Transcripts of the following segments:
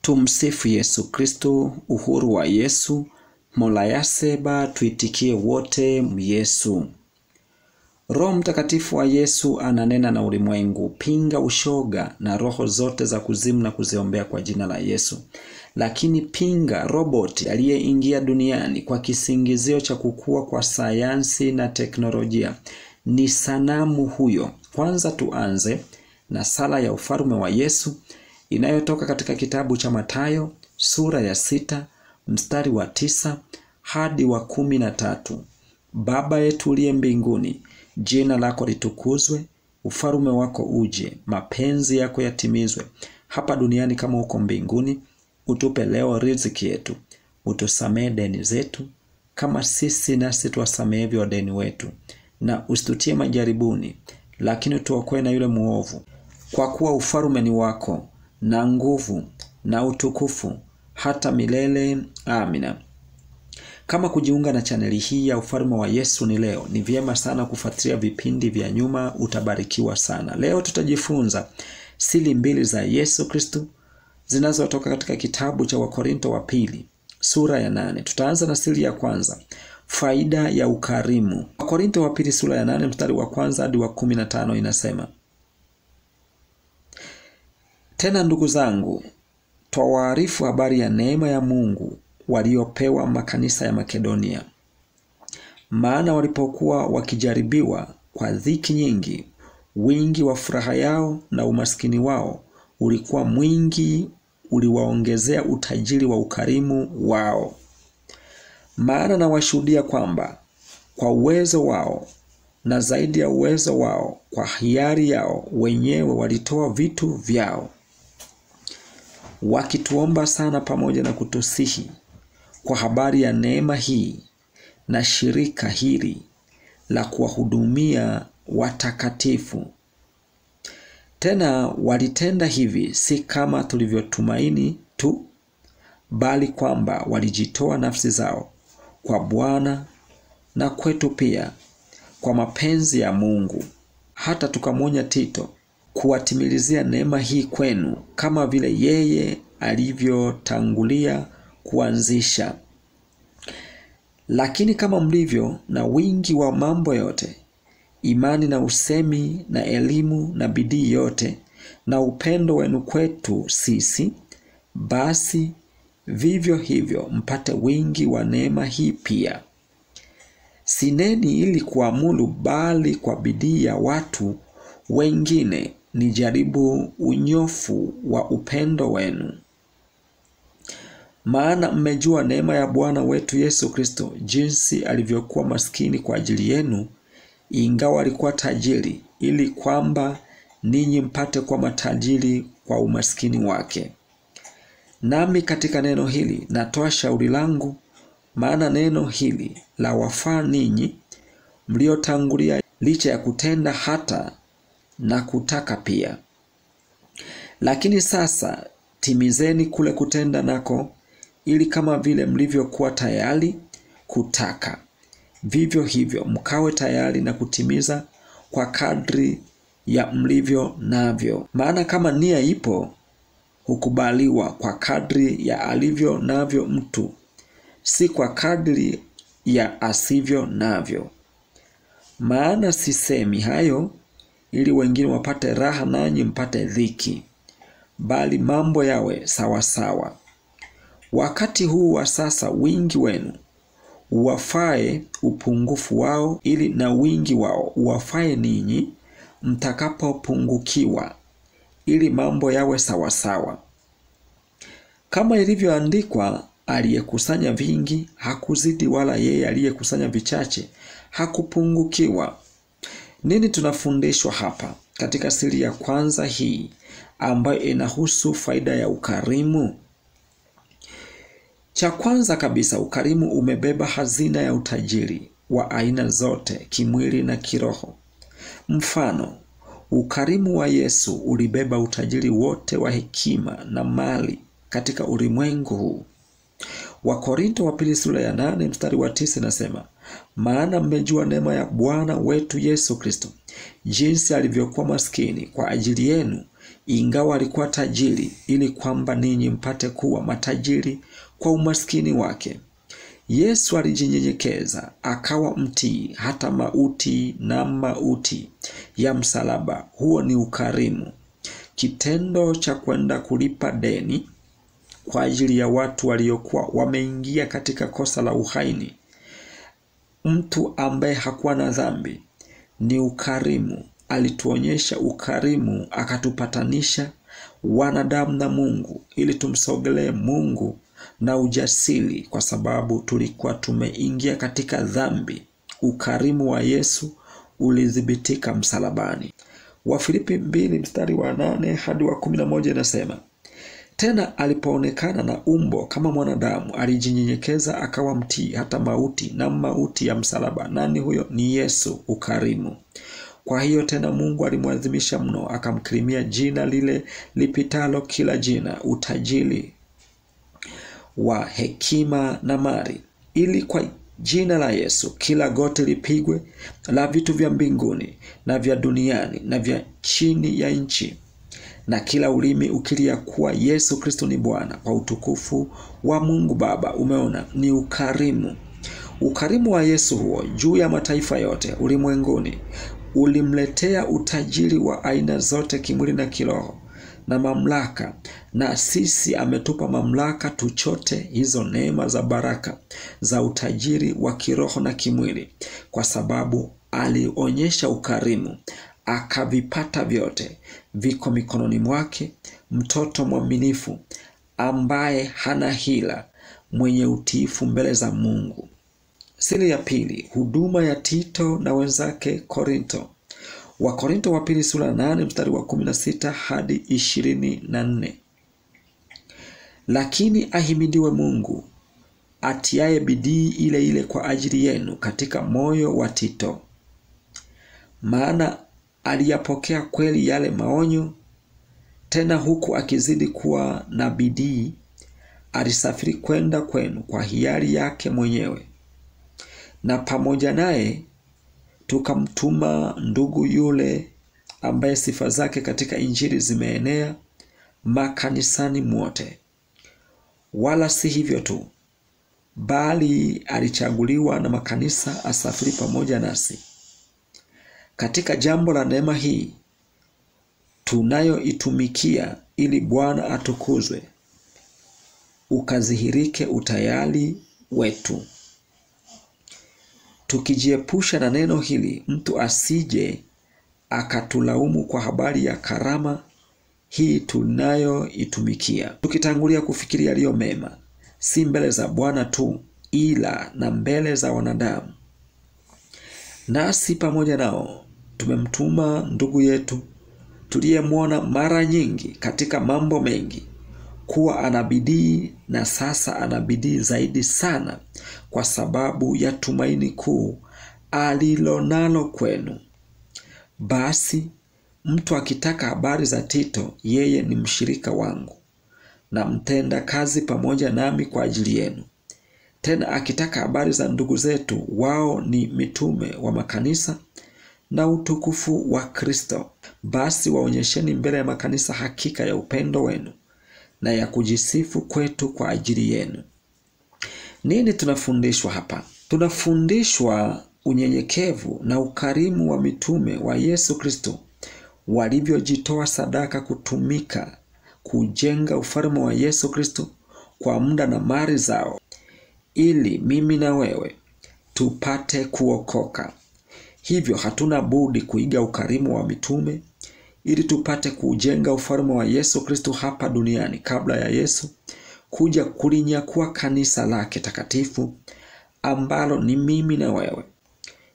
Tumsifu Yesu Kristo. Uhuru wa Yesu. Mola yaseba tuitikie wote Yesu. Roho Mtakatifu wa Yesu ananena na ulimwengu. Pinga ushoga na roho zote za kuzimu na kuziombea kwa jina la Yesu. Lakini pinga roboti aliyeingia duniani kwa kisingizio cha kukua kwa sayansi na teknolojia. Ni sanamu huyo. Kwanza tuanze na sala ya ufalme wa Yesu inayotoka katika kitabu cha Mathayo sura ya 6 mstari wa 9 hadi wa 13. Baba yetu uliye mbinguni, jina lako litukuzwe, ufalme wako uje, mapenzi yako yatimizwe hapa duniani kama huko mbinguni. Utupe leo riziki yetu, utusamee deni zetu kama sisi nasi tuwasamehe wadeni wetu, na usitutie majaribuni, lakini tuokoe na yule muovu. Kwa kuwa ufalme ni wako, na nguvu na utukufu hata milele. Amina. Kama kujiunga na chaneli hii ya ufalme wa Yesu ni leo, ni vyema sana kufuatilia vipindi vya nyuma, utabarikiwa sana. Leo tutajifunza siri mbili za Yesu Kristo zinazotoka katika kitabu cha Wakorinto wa pili sura ya 8. Tutaanza na siri ya kwanza, faida ya ukarimu. Wakorinto wa pili sura ya 8 mstari wa kwanza hadi wa 15 inasema: Tena ndugu zangu, twawaarifu habari ya neema ya Mungu waliopewa makanisa ya Makedonia. Maana walipokuwa wakijaribiwa kwa dhiki nyingi, wingi wa furaha yao na umaskini wao ulikuwa mwingi, uliwaongezea utajiri wa ukarimu wao. Maana nawashuhudia kwamba kwa uwezo wao na zaidi ya uwezo wao, kwa hiari yao wenyewe walitoa vitu vyao, wakituomba sana pamoja na kutusihi kwa habari ya neema hii na shirika hili la kuwahudumia watakatifu. Tena walitenda hivi si kama tulivyotumaini tu, bali kwamba walijitoa nafsi zao kwa Bwana na kwetu pia kwa mapenzi ya Mungu. Hata tukamwonya Tito kuwatimilizia neema hii kwenu, kama vile yeye alivyotangulia kuanzisha. Lakini kama mlivyo na wingi wa mambo yote, imani na usemi na elimu na bidii yote na upendo wenu kwetu sisi, basi vivyo hivyo mpate wingi wa neema hii pia. Sineni ili kuamulu, bali kwa bidii ya watu wengine nijaribu unyofu wa upendo wenu. Maana mmejua neema ya Bwana wetu Yesu Kristo, jinsi alivyokuwa maskini kwa ajili yenu, ingawa alikuwa tajiri, ili kwamba ninyi mpate kwa matajiri kwa umaskini wake. Nami katika neno hili natoa shauri langu, maana neno hili la wafaa ninyi mliotangulia, licha ya kutenda hata na kutaka pia. Lakini sasa timizeni kule kutenda nako, ili kama vile mlivyokuwa tayari kutaka, vivyo hivyo mkawe tayari na kutimiza kwa kadri ya mlivyo navyo. Maana kama nia ipo, hukubaliwa kwa kadri ya alivyo navyo mtu, si kwa kadri ya asivyo navyo. Maana sisemi hayo ili wengine wapate raha nanyi mpate dhiki, bali mambo yawe sawasawa. Wakati huu wa sasa wingi wenu uwafae upungufu wao, ili na wingi wao uwafae ninyi mtakapopungukiwa, ili mambo yawe sawasawa. Kama ilivyoandikwa, aliyekusanya vingi hakuzidi, wala yeye aliyekusanya vichache hakupungukiwa. Nini tunafundishwa hapa katika siri ya kwanza hii ambayo inahusu faida ya ukarimu? Cha kwanza kabisa, ukarimu umebeba hazina ya utajiri wa aina zote, kimwili na kiroho. Mfano, ukarimu wa Yesu ulibeba utajiri wote wa hekima na mali katika ulimwengu huu. Wakorinto wa pili sura ya 8 mstari wa 9 nasema: Maana mmejua neema ya Bwana wetu Yesu Kristo, jinsi alivyokuwa maskini kwa ajili yenu, ingawa alikuwa tajiri, ili kwamba ninyi mpate kuwa matajiri kwa umaskini wake. Yesu alijinyenyekeza, akawa mtii hata mauti, na mauti ya msalaba. Huo ni ukarimu. Kitendo cha kwenda kulipa deni kwa ajili ya watu waliokuwa wameingia katika kosa la uhaini, mtu ambaye hakuwa na dhambi, ni ukarimu. Alituonyesha ukarimu, akatupatanisha wanadamu na Mungu, ili tumsogelee Mungu na ujasiri, kwa sababu tulikuwa tumeingia katika dhambi. Ukarimu wa Yesu ulidhibitika msalabani. Wafilipi 2:8 hadi 11 inasema, tena alipoonekana na umbo kama mwanadamu, alijinyenyekeza akawa mtii hata mauti, na mauti ya msalaba. Nani huyo? Ni Yesu. Ukarimu. Kwa hiyo tena Mungu alimwadhimisha mno, akamkirimia jina lile lipitalo kila jina, utajiri wa hekima na mali, ili kwa jina la Yesu kila goti lipigwe, la vitu vya mbinguni na vya duniani na vya chini ya nchi, na kila ulimi ukilia kuwa Yesu Kristo ni Bwana, kwa utukufu wa Mungu Baba. Umeona, ni ukarimu. Ukarimu wa Yesu huo juu ya mataifa yote ulimwenguni ulimletea utajiri wa aina zote, kimwili na kiroho, na mamlaka. Na sisi ametupa mamlaka tuchote hizo neema za baraka za utajiri wa kiroho na kimwili, kwa sababu alionyesha ukarimu, akavipata vyote. Viko mikononi mwake, mtoto mwaminifu ambaye hana hila, mwenye utiifu mbele za Mungu. Siri ya pili, huduma ya Tito na wenzake Korinto. Wakorinto wa pili sura 8 mstari wa 16 hadi 24. Lakini ahimidiwe Mungu, atiaye bidii ile ile kwa ajili yenu katika moyo wa Tito, maana aliyapokea kweli yale maonyo, tena huku akizidi kuwa na bidii alisafiri kwenda kwenu kwa hiari yake mwenyewe, na pamoja naye tukamtuma ndugu yule ambaye sifa zake katika Injili zimeenea makanisani mwote. Wala si hivyo tu, bali alichaguliwa na makanisa asafiri pamoja nasi. Katika jambo la neema hii tunayoitumikia, ili Bwana atukuzwe, ukadhihirike utayari wetu. Tukijiepusha na neno hili, mtu asije akatulaumu kwa habari ya karama hii tunayoitumikia, tukitangulia kufikiria yaliyo mema, si mbele za Bwana tu, ila na mbele za wanadamu. Nasi pamoja nao tumemtuma ndugu yetu tuliyemwona mara nyingi katika mambo mengi, kuwa anabidii, na sasa anabidii zaidi sana, kwa sababu ya tumaini kuu alilonalo kwenu. Basi mtu akitaka habari za Tito, yeye ni mshirika wangu na mtenda kazi pamoja nami kwa ajili yenu. Tena akitaka habari za ndugu zetu, wao ni mitume wa makanisa na utukufu wa Kristo. Basi waonyesheni mbele ya makanisa hakika ya upendo wenu na ya kujisifu kwetu kwa ajili yenu. Nini tunafundishwa hapa? Tunafundishwa unyenyekevu na ukarimu wa mitume wa Yesu Kristo, walivyojitoa sadaka kutumika kujenga ufalme wa Yesu Kristo kwa muda na mali zao, ili mimi na wewe tupate kuokoka. Hivyo hatuna budi kuiga ukarimu wa mitume, ili tupate kujenga ufalme wa Yesu Kristo hapa duniani, kabla ya Yesu kuja kulinyakua kanisa lake takatifu, ambalo ni mimi na wewe.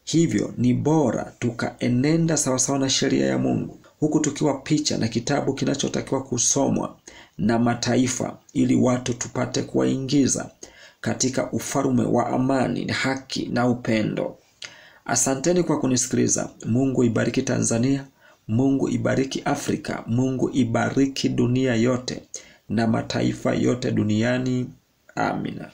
Hivyo ni bora tukaenenda sawasawa na sheria ya Mungu, huku tukiwa picha na kitabu kinachotakiwa kusomwa na mataifa, ili watu tupate kuwaingiza katika ufalme wa amani, haki na upendo. Asanteni kwa kunisikiliza. Mungu ibariki Tanzania, Mungu ibariki Afrika, Mungu ibariki dunia yote na mataifa yote duniani. Amina.